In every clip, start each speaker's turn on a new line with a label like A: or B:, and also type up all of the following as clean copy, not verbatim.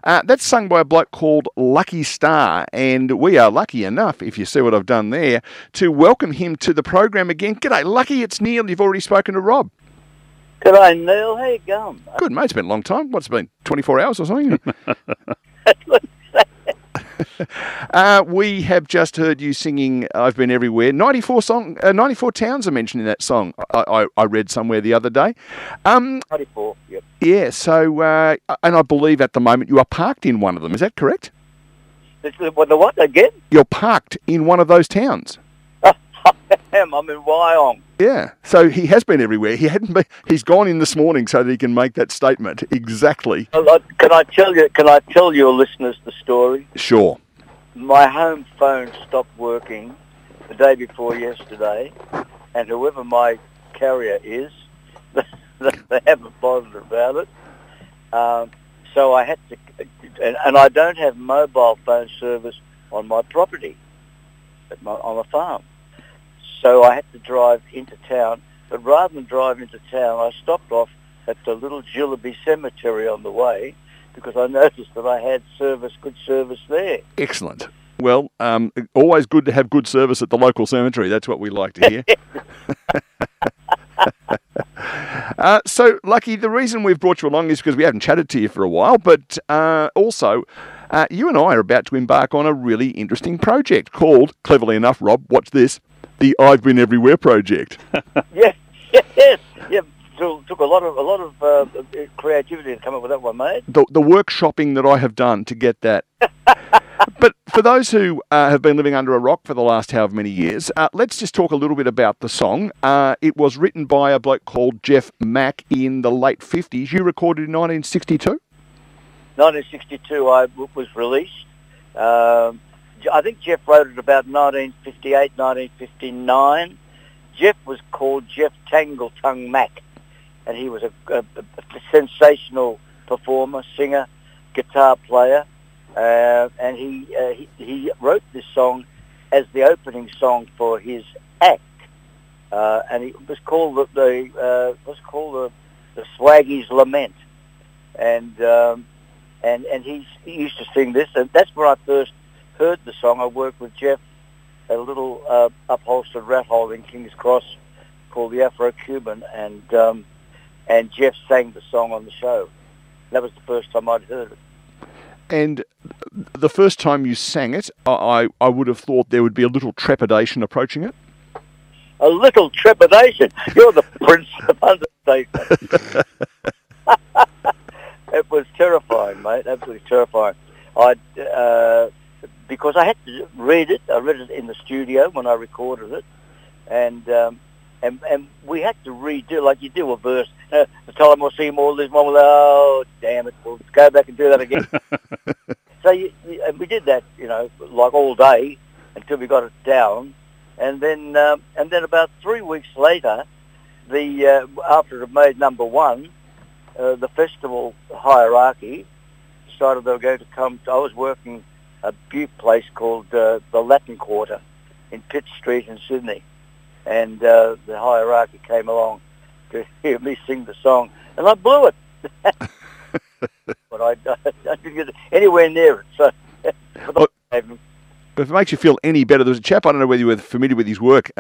A: That's sung by a bloke called Lucky Starr, and we are lucky enough, if you see what I've done there, to welcome him to the program again. G'day, Lucky. It's Neil. You've already spoken to Rob.
B: G'day, Neil. How you going?
A: Good, mate. It's been a long time. What's it been, 24 hours or something? We have just heard you singing I've Been Everywhere. 94 towns are mentioned in that song, I read somewhere the other day.
B: 94, yep.
A: Yeah, so, and I believe at the moment you are parked in one of them. Is that correct?
B: The what again?
A: You're parked in one of those towns.
B: I'm in Wyong.
A: Yeah, so he has been everywhere. He's gone in this morning so that he can make that statement exactly.
B: Can I tell your listeners the story?
A: Sure.
B: My home phone stopped working the day before yesterday, and whoever my carrier is, they haven't bothered about it. So I had to, and I don't have mobile phone service on my property, on a farm. So I had to drive into town, but rather than drive into town, I stopped off at the little Jillaby Cemetery on the way because I noticed that I had good service there.
A: Excellent. Well, always good to have good service at the local cemetery. That's what we like to hear. So, Lucky, the reason we've brought you along is because we haven't chatted to you for a while, but also you and I are about to embark on a really interesting project called, cleverly enough, Rob, watch this, the I've Been Everywhere project.
B: Yes. Took a lot of creativity to come up with that one, mate.
A: The workshopping that I have done to get that. But for those who have been living under a rock for the last however many years, let's just talk a little bit about the song. It was written by a bloke called Jeff Mack in the late 50s. You recorded in 1962?
B: 1962 I was released. I think Jeff wrote it about 1958, 1959. Jeff was called Jeff Tangletongue Mack, and he was a sensational performer, singer, guitar player, and he wrote this song as the opening song for his act, and it was called the Swaggy's Lament, and he used to sing this, and that's where I first heard the song. I worked with Jeff at a little upholstered rat hole in King's Cross called the Afro-Cuban, and Jeff sang the song on the show. That was the first time I'd heard it.
A: And the first time you sang it, I would have thought there would be a little trepidation approaching it.
B: A little trepidation? You're the prince of understatement. It was terrifying, mate, absolutely terrifying. Because I had to read it. I read it in the studio when I recorded it, and we had to redo, like you do a verse. The time I see more, there's one with, oh, damn it, we'll go back and do that again. So and we did that, like all day until we got it down, and then about 3 weeks later, after it made number one, the festival hierarchy decided they were going to come. I was working a butte place called the Latin Quarter in Pitt Street in Sydney, and the hierarchy came along to hear me sing the song, and I blew it. But I didn't get anywhere near it. So,
A: if it makes you feel any better, there's a chap, I don't know whether you were familiar with his work,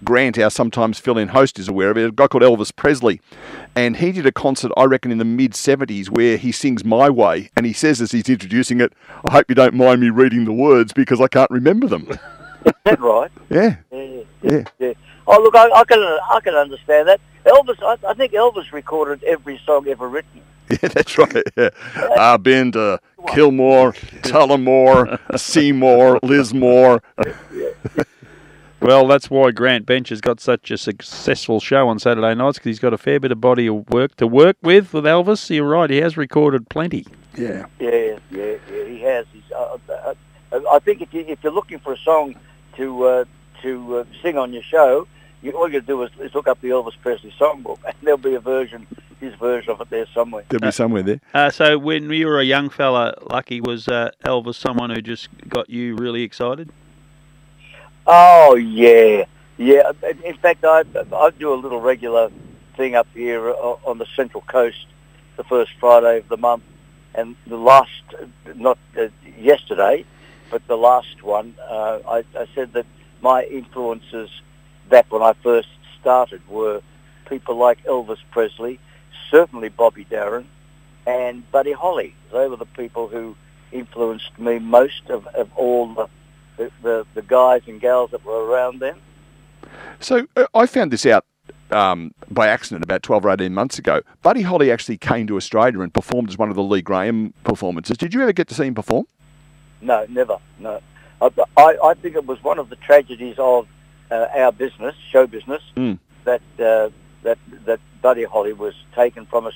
A: Grant, our sometimes fill-in host, is aware of it, a guy called Elvis Presley, and he did a concert, I reckon, in the mid-70s where he sings My Way, and he says as he's introducing it, I hope you don't mind me reading the words because I can't remember them.
B: Is that right?
A: Yeah.
B: Oh, look, I can understand that. Elvis, I think Elvis recorded every song ever written.
A: Yeah, that's right. Yeah. I've been to Kilmore, Tullamore, Seymour, Lismore.
C: Well, that's why Grant Bench has got such a successful show on Saturday nights, because he's got a fair bit of body of work to work with Elvis. You're right, he has recorded plenty.
A: Yeah,
B: he has. I think if you're looking for a song to sing on your show, all you got to do is look up the Elvis Presley songbook, and there'll be his version of it there somewhere.
A: There'll be somewhere there.
C: So when you were a young fella, Lucky, was Elvis someone who just got you really excited?
B: Oh, yeah. In fact, I do a little regular thing up here on the Central Coast the first Friday of the month, And the last, not yesterday, but the last one, I said that my influences back when I first started were people like Elvis Presley, certainly Bobby Darin, and Buddy Holly. They were the people who influenced me most of all the guys and gals that were around then.
A: So I found this out by accident about 12 or 18 months ago. Buddy Holly actually came to Australia and performed as one of the Lee Graham performances. Did you ever get to see him perform?
B: No, never. No, I think it was one of the tragedies of our business, show business, that Buddy Holly was taken from us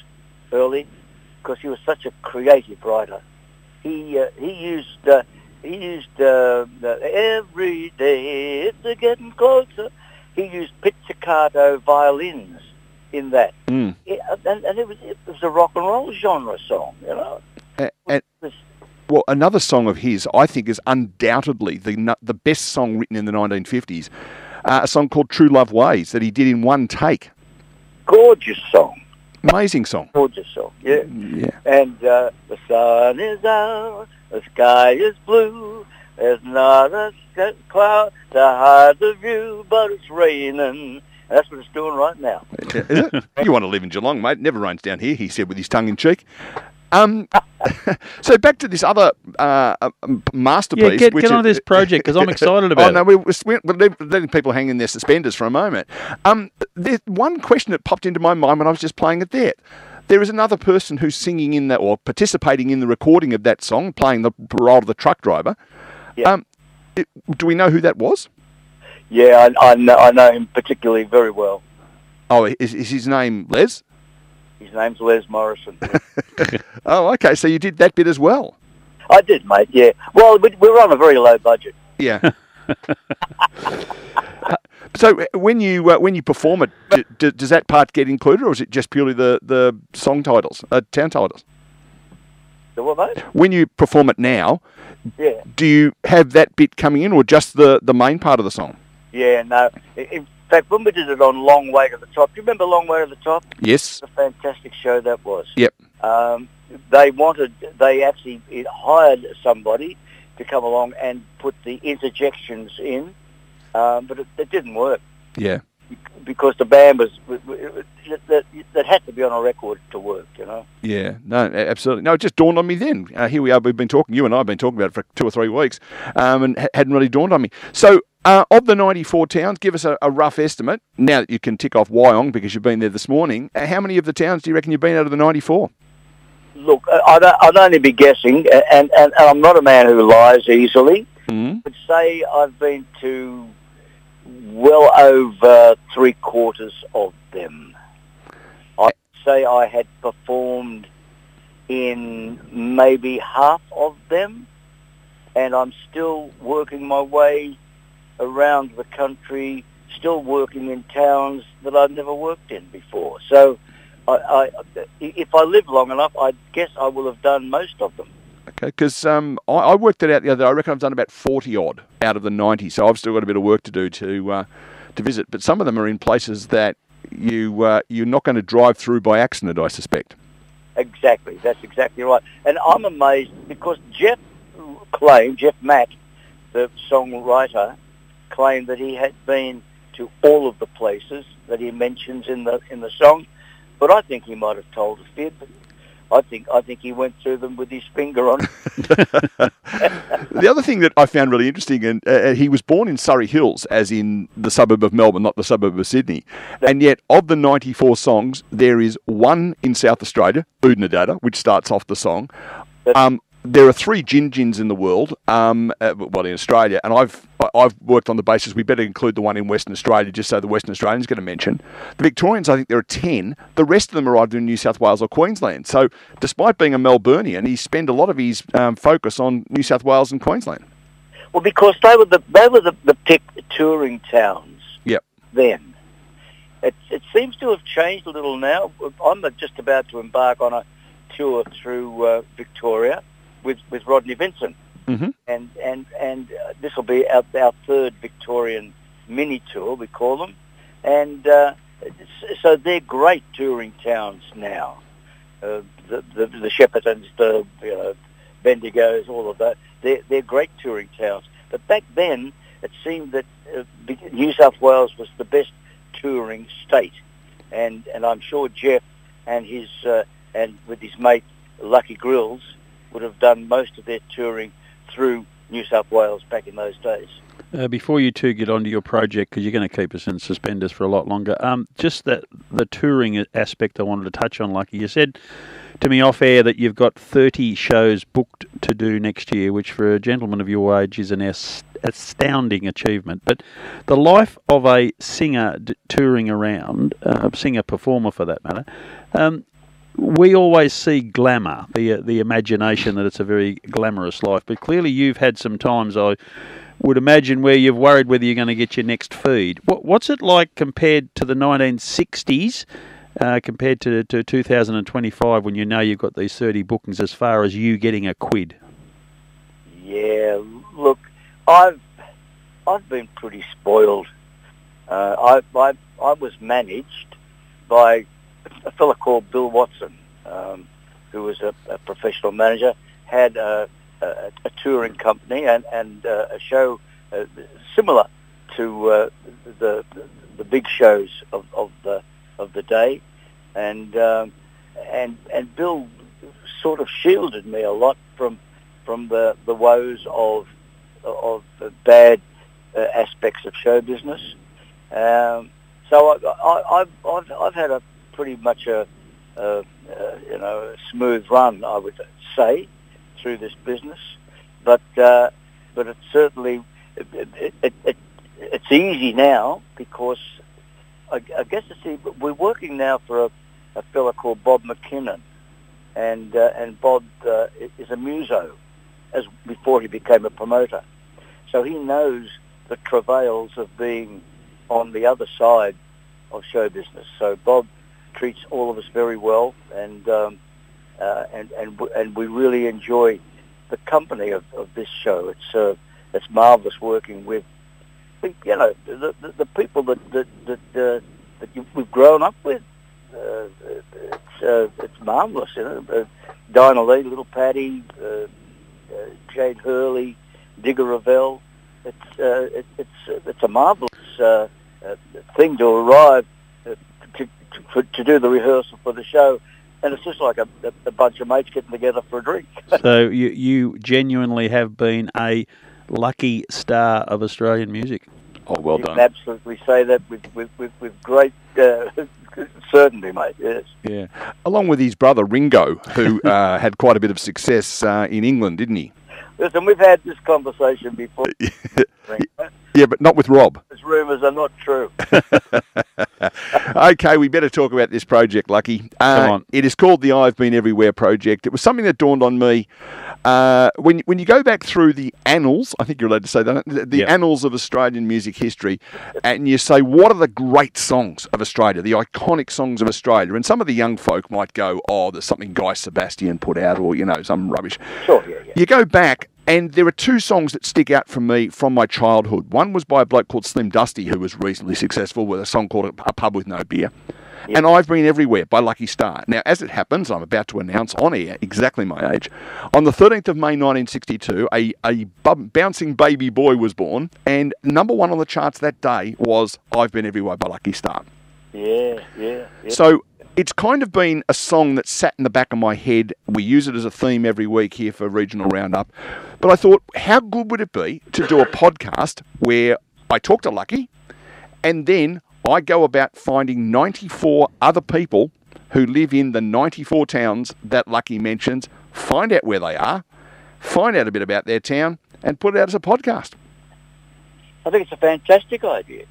B: early because he was such a creative writer. He used every day it's getting closer. He used pizzicato violins in that, and it was a rock and roll genre song, you know.
A: Well, another song of his, I think, is undoubtedly the best song written in the 1950s. A song called "True Love Ways" that he did in one take.
B: Gorgeous song.
A: Amazing song.
B: Gorgeous song. Yeah.
A: Yeah.
B: And the sun is out, the sky is blue. There's not a cloud to hide the view, but it's raining. And that's what it's doing right now.
A: Is it? You want to live in Geelong, mate. It never rains down here, he said with his tongue in cheek. So back to this other masterpiece.
C: Yeah, get on this project because I'm excited about it.
A: We're letting people hang in their suspenders for a moment. There's one question that popped into my mind when I was just playing it there. There is another person who's singing in that or participating in the recording of that song, playing the role of the truck driver.
B: Yeah.
A: Do we know who that was?
B: Yeah, I know him particularly very well.
A: Oh, is his name Les?
B: His name's Les Morrison.
A: Oh, okay. So you did that bit as well.
B: I did, mate. Yeah. Well, we were on a very low budget.
A: Yeah. So when you perform it, does that part get included, or is it just purely the song titles, town titles?
B: The what, mate?
A: When you perform it now,
B: yeah,
A: do you have that bit coming in, or just the main part of the song?
B: Yeah, no. In fact, when we did it on Long Way to the Top, do you remember Long Way to the Top?
A: Yes.
B: It's a fantastic show that was.
A: Yep.
B: They actually hired somebody to come along and put the interjections in, but it didn't work.
A: Yeah.
B: Because the band was that had to be on a record to work, you know.
A: Yeah, no, absolutely. No, it just dawned on me then. Here we are. We've been talking. You and I have been talking about it for 2 or 3 weeks, and hadn't really dawned on me. So, of the 94 towns, give us a rough estimate. Now that you can tick off Wyong because you've been there this morning, how many of the towns do you reckon you've been out of the 94?
B: Look, I'd only be guessing, and I'm not a man who lies easily. But say I've been to well over 3/4 of them. I'd say I had performed in maybe half of them, and I'm still working my way around the country, still working in towns that I've never worked in before. So if I live long enough, I guess I will have done most of them.
A: Okay, because I worked it out the other day. I reckon I've done about 40-odd out of the 90, so I've still got a bit of work to do to visit. But some of them are in places that you're not going to drive through by accident, I suspect.
B: Exactly, that's exactly right. And I'm amazed because Jeff Mack, the songwriter, claimed that he had been to all of the places that he mentions in the song, but I think he might have told a fib. I think he went through them with his finger on.
A: The other thing that I found really interesting, and he was born in Surrey Hills, as in the suburb of Melbourne, not the suburb of Sydney. And yet, of the 94 songs, there is one in South Australia, Oodnadatta, which starts off the song. There are 3 Gin in the world, in Australia, and I've worked on the basis we better include the one in Western Australia just so the Western Australians get a mention. The Victorians, I think there are 10. The rest of them are either in New South Wales or Queensland. So despite being a Melburnian, he spent a lot of his focus on New South Wales and Queensland.
B: Well, because they were the pick touring towns.
A: Yep.
B: Then. It seems to have changed a little now. I'm just about to embark on a tour through Victoria with Rodney Vincent.
A: Mm-hmm.
B: And this will be our 3rd Victorian mini tour, we call them. And so they're great touring towns now. the Sheppartons, the Bendigos, all of that. They're great touring towns. But back then, it seemed that New South Wales was the best touring state, and I'm sure Jeff and his and with his mate Lucky Grills would have done most of their touring through New South Wales back in those days.
C: Before you two get onto your project, because you're going to keep us in suspenders for a lot longer, just the touring aspect I wanted to touch on, Lucky. You said to me off air that you've got 30 shows booked to do next year, which for a gentleman of your age is an astounding achievement. But the life of a singer touring around, singer-performer for that matter, we always see glamour, the imagination that it's a very glamorous life. But clearly you've had some times, I would imagine, where you've worried whether you're going to get your next feed. What's it like compared to the 1960s, compared to 2025, when you know you've got these 30 bookings, as far as you getting a quid?
B: Yeah, look, I've been pretty spoiled. I was managed by a fella called Bill Watson, who was a professional manager, had a touring company and a show similar to the big shows of the day, and Bill sort of shielded me a lot from the woes of the bad aspects of show business. So I've had a pretty much a smooth run, I would say, through this business, but it's certainly it's easy now because I guess we're working now for a fella called Bob McKinnon, and Bob is a muso as before he became a promoter, so he knows the travails of being on the other side of show business. So Bob treats all of us very well, and we really enjoy the company of this show. It's marvelous working with the people that we've grown up with. It's marvelous, Dinah Lee, Little Paddy, Jade Hurley, Digger Revell. It's a marvelous thing to arrive to do the rehearsal for the show, and it's just like a bunch of mates getting together for a drink.
C: So you genuinely have been a lucky star of Australian music.
A: Oh, well
B: you
A: done.
B: You can absolutely say that with great certainty, mate. Yes.
A: Yeah. Along with his brother Ringo, who had quite a bit of success in England, didn't he?
B: Listen, we've had this conversation before.
A: Yeah, but not with Rob.
B: Those rumours are not true.
A: Okay, we better talk about this project, Lucky.
C: Come on.
A: It is called the I've Been Everywhere project. It was something that dawned on me when you go back through the annals, I think you're allowed to say that, the annals of Australian music history, and you say, what are the great songs of Australia, the iconic songs of Australia? And some of the young folk might go, oh, there's something Guy Sebastian put out, or, some rubbish.
B: Sure, yeah.
A: You go back, and there are two songs that stick out from me from my childhood. One was by a bloke called Slim Dusty, who was reasonably successful with a song called A Pub With No Beer. Yep. And I've Been Everywhere by Lucky Starr. Now, as it happens, I'm about to announce on air exactly my age. On the 13th of May 1962, a bouncing baby boy was born, and number one on the charts that day was I've Been Everywhere by Lucky Starr.
B: Yeah.
A: So it's kind of been a song that sat in the back of my head. We use it as a theme every week here for Regional Roundup. But I thought, how good would it be to do a podcast where I talk to Lucky and then I go about finding 94 other people who live in the 94 towns that Lucky mentions, find out where they are, find out a bit about their town, and put it out as a podcast.
B: I think it's a fantastic idea.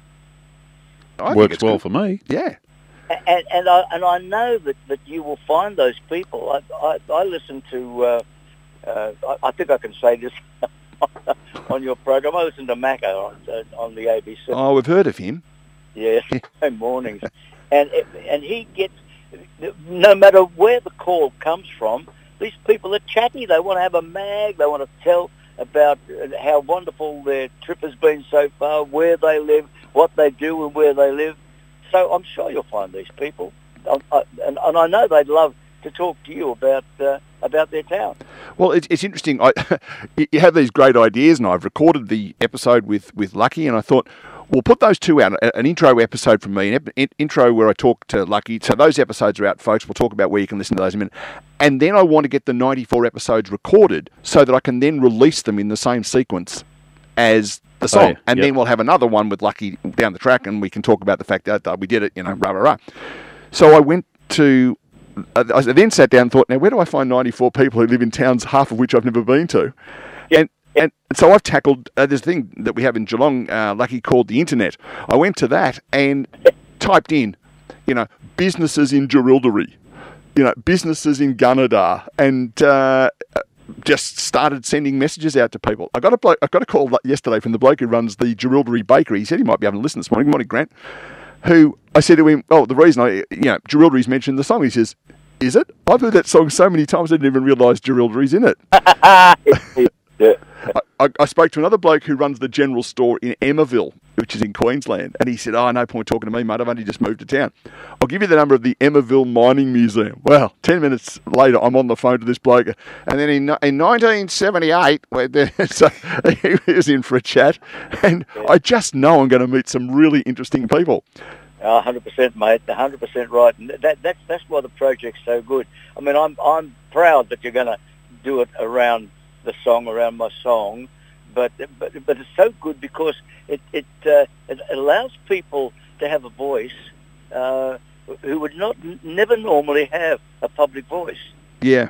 C: Works well for me.
A: Yeah.
B: And I know that you will find those people. I listen to, I think I can say this on your program. I listen to Macca on the ABC.
A: Oh, we've heard of him.
B: Yeah, mornings. And he gets, no matter where the call comes from, these people are chatty. They want to have a mag. They want to tell about how wonderful their trip has been so far, where they live, what they do and where they live. So I'm sure you'll find these people. And I know they'd love to talk to you about their town.
A: Well, it's interesting. You have these great ideas, and I've recorded the episode with Lucky, and I thought, we'll put those two out, an intro episode from me, an intro where I talk to Lucky. So those episodes are out, folks. We'll talk about where you can listen to those in a minute. And then I want to get the 94 episodes recorded so that I can then release them in the same sequence as the song.
C: Yep.
A: Then we'll have another one with Lucky down the track, and we can talk about the fact that we did it, rah, rah, rah. So I went to... I then sat down and thought, now, where do I find 94 people who live in towns, half of which I've never been to?
B: Yep.
A: And so I've tackled this thing that we have in Geelong, Lucky, called the internet. I went to that and typed in, businesses in Jerilderie, businesses in Gunnedah, and just started sending messages out to people. I got a call yesterday from the bloke who runs the Jerilderie Bakery. He said he might be having a listen this morning. Good morning, Grant. Who I said to him, the reason Jerilderie's mentioned the song. He says, is it? I've heard that song so many times I didn't even realise Jerilderie's in it.
B: Yeah.
A: I spoke to another bloke who runs the general store in Emmaville, which is in Queensland, and he said, no point talking to me, mate, I've only just moved to town. I'll give you the number of the Emmaville Mining Museum. Well, 10 minutes later, I'm on the phone to this bloke, and then in 1978, so he was in for a chat, and I just know I'm going to meet some really interesting people.
B: 100%, mate. 100% right, and that's why the project's so good. I mean, I'm proud that you're going to do it around the song, around my song, but it's so good because it allows people to have a voice who would never normally have a public voice.
A: Yeah.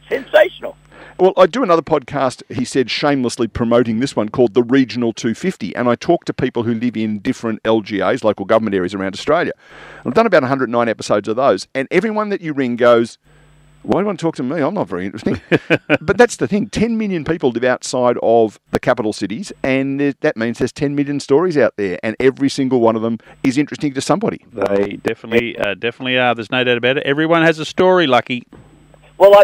B: Sensational.
A: Well, I do another podcast, he said, shamelessly promoting this one, called The Regional 250, and I talk to people who live in different LGAs, local government areas around Australia. I've done about 109 episodes of those, and everyone that you ring goes, why do you want to talk to me? I'm not very interesting. But that's the thing. 10 million people live outside of the capital cities, and that means there's 10 million stories out there, and every single one of them is interesting to somebody.
C: They definitely are. There's no doubt about it. Everyone has a story, Lucky.
B: Well,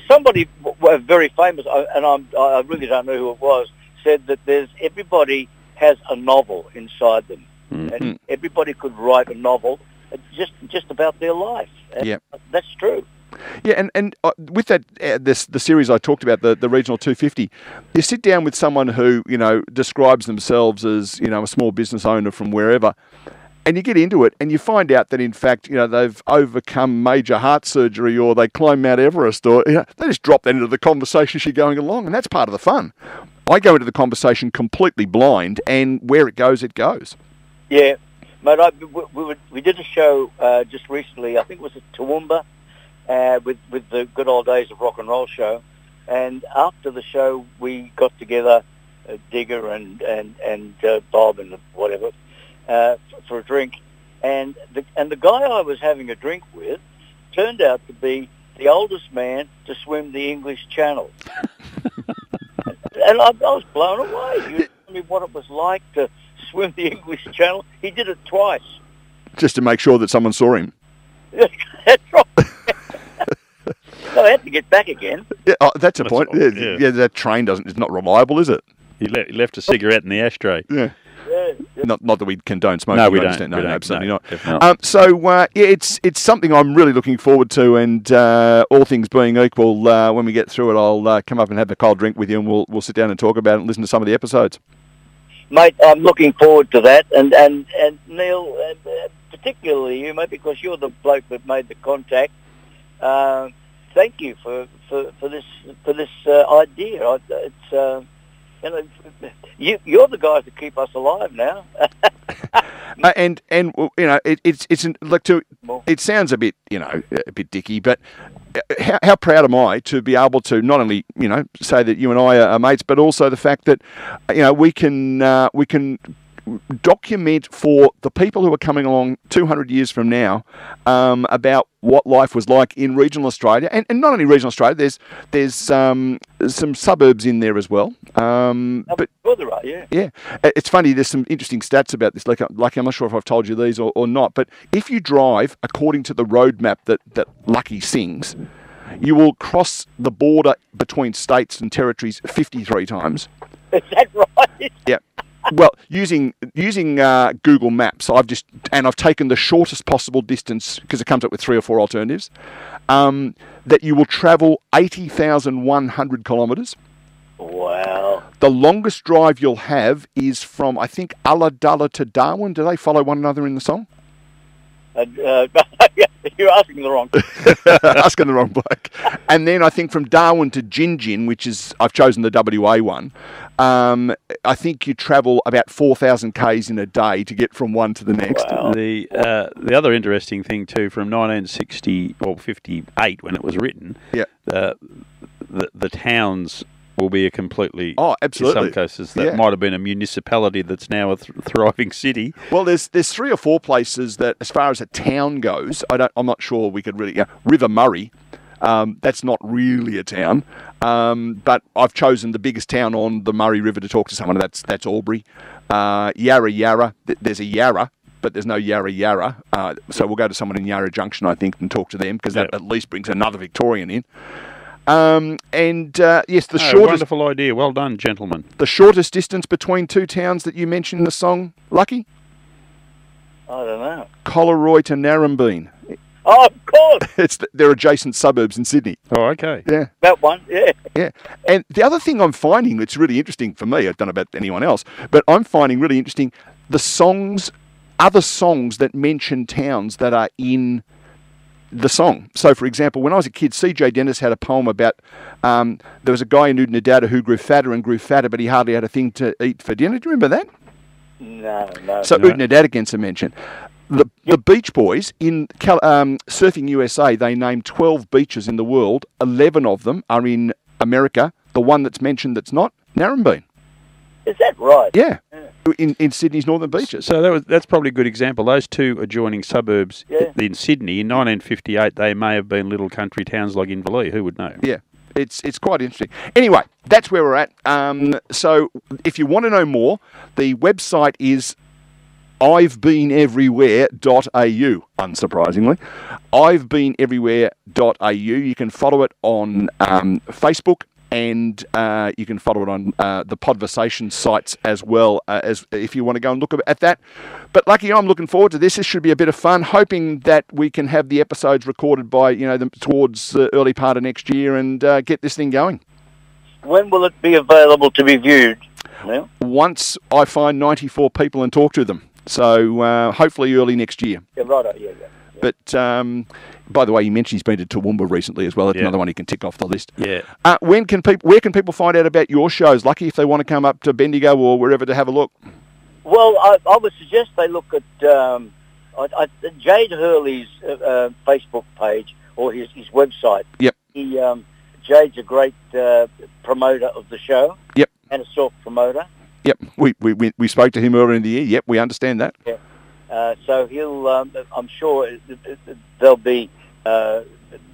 B: somebody very famous, and I really don't know who it was, said that everybody has a novel inside them, and everybody could write a novel just about their life. And that's true.
A: Yeah, and with that, the series I talked about, the Regional 250, you sit down with someone who, describes themselves as, a small business owner from wherever, and you get into it and you find out that, in fact, they've overcome major heart surgery, or they climb Mount Everest, or they just drop that into the conversation as you're going along, and that's part of the fun. I go into the conversation completely blind, and where it goes, it goes.
B: Yeah, mate, we did a show just recently, I think it was at Toowoomba, with the good old days of rock and roll show, and after the show we got together, Digger and Bob and whatever, for a drink, and the guy I was having a drink with turned out to be the oldest man to swim the English Channel, and I was blown away. You told me what it was like to swim the English Channel. He did it twice, just
A: to make sure that someone saw him.
B: That's right. So I had to get back again.
A: Yeah, that's a point. Yeah, that train is not reliable, is it?
C: He left a cigarette in the ashtray.
A: Yeah. Not that we condone smoking.
C: No, we don't.
A: No, absolutely not.
C: Not.
A: It's something I'm really looking forward to, and all things being equal, when we get through it, I'll come up and have a cold drink with you, and we'll sit down and talk about it and listen to some of the episodes.
B: Mate, I'm looking forward to that, and Neil, particularly you, mate, because you're the bloke that made the contact. Thank you for this idea. It's you're the guys that keep us alive now.
A: And it sounds a bit dicky, but how proud am I to be able to not only say that you and I are mates, but also the fact that we can document for the people who are coming along 200 years from now about what life was like in regional Australia, and not only regional Australia. There's some suburbs in there as well. But
B: there are, yeah.
A: Yeah, it's funny. There's some interesting stats about this. Like I'm not sure if I've told you these or not, but if you drive according to the road map that Lucky sings, you will cross the border between states and territories 53 times.
B: Is that right?
A: Yeah. Well, using Google Maps, I've taken the shortest possible distance because it comes up with 3 or 4 alternatives. That you will travel 80,100 kilometres.
B: Wow.
A: The longest drive you'll have is from, I think, Ulladulla to Darwin. Do they follow one another in the song?
B: You're asking the wrong.
A: Asking the wrong bloke. And then I think from Darwin to Gin, which is, I've chosen the WA one, I think you travel about 4,000 k's in a day to get from one to the next.
B: Wow.
C: The other interesting thing too, from 1960 or 58 when it was written,
A: yeah,
C: the towns will be a completely,
A: absolutely,
C: in some cases that might have been a municipality that's now a thriving city.
A: Well, there's 3 or 4 places that, as far as a town goes, I'm not sure we could really. River Murray, that's not really a town, but I've chosen the biggest town on the Murray River to talk to someone. That's Albury. Yarra. There's a Yarra, but there's no Yarra. So we'll go to someone in Yarra Junction, I think, and talk to them because that at least brings another Victorian in. Yes, the shortest.
C: Wonderful idea. Well done, gentlemen.
A: The shortest distance between 2 towns that you mentioned in the song, Lucky?
B: I don't know.
A: Collaroy to Narrabeen.
B: Oh, of course.
A: They're adjacent suburbs in Sydney.
C: Oh, okay.
A: Yeah.
B: That one, yeah.
A: Yeah. And the other thing I'm finding that's really interesting for me, I don't know about anyone else, but I'm finding really interesting other songs that mention towns that are in the song. So, for example, when I was a kid, C.J. Dennis had a poem about there was a guy in Oodnadatta who grew fatter, but he hardly had a thing to eat for dinner. Do you remember that?
B: No.
A: So Oodnadatta gets a mention. The Beach Boys in Surfing USA, they named 12 beaches in the world. 11 of them are in America. The one that's mentioned that's not, Narrabeen.
B: Is that right?
A: Yeah. In Sydney's northern beaches.
C: So that's probably a good example. Those 2 adjoining suburbs in Sydney, in 1958, they may have been little country towns like Inverleigh. Who would know?
A: Yeah. It's quite interesting. Anyway, that's where we're at. So if you want to know more, the website is ivebeeneverywhere.au, unsurprisingly. ivebeeneverywhere.au. You can follow it on Facebook, and you can follow it on the Podversation sites as well, as if you want to go and look at that. But Lucky, I'm looking forward to this. This should be a bit of fun, hoping that we can have the episodes recorded by, towards the early part of next year and get this thing going.
B: When will it be available to be viewed? Neil?
A: Once I find 94 people and talk to them. So hopefully early next year.
B: Yeah, right. Yeah.
A: But by the way, you mentioned he's been to Toowoomba recently as well. That's another one he can tick off the list.
C: Yeah.
A: Where can people find out about your shows, Lucky, if they want to come up to Bendigo or wherever to have a look?
B: Well, I would suggest they look at Jade Hurley's Facebook page or his website.
A: Yep.
B: Jade's a great promoter of the show.
A: Yep.
B: And a self-promoter.
A: Yep. We spoke to him earlier in the year. Yep, we understand that.
B: Yeah. So he'll. I'm sure there'll be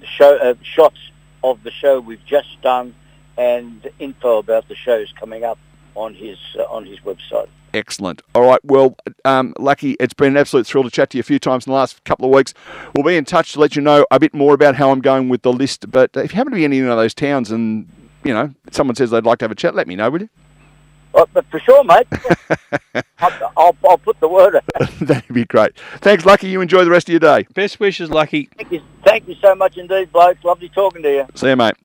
B: shots of the show we've just done and info about the shows coming up on his website.
A: Excellent. All right. Well, Lucky, it's been an absolute thrill to chat to you a few times in the last couple of weeks. We'll be in touch to let you know a bit more about how I'm going with the list. But if you happen to be in any of those towns and, someone says they'd like to have a chat, let me know, will you?
B: But for sure, mate. I'll put the word out.
A: That'd be great. Thanks, Lucky. You enjoy the rest of your day.
C: Best wishes, Lucky.
B: Thank you so much indeed, blokes. Lovely talking to you.
A: See you, mate.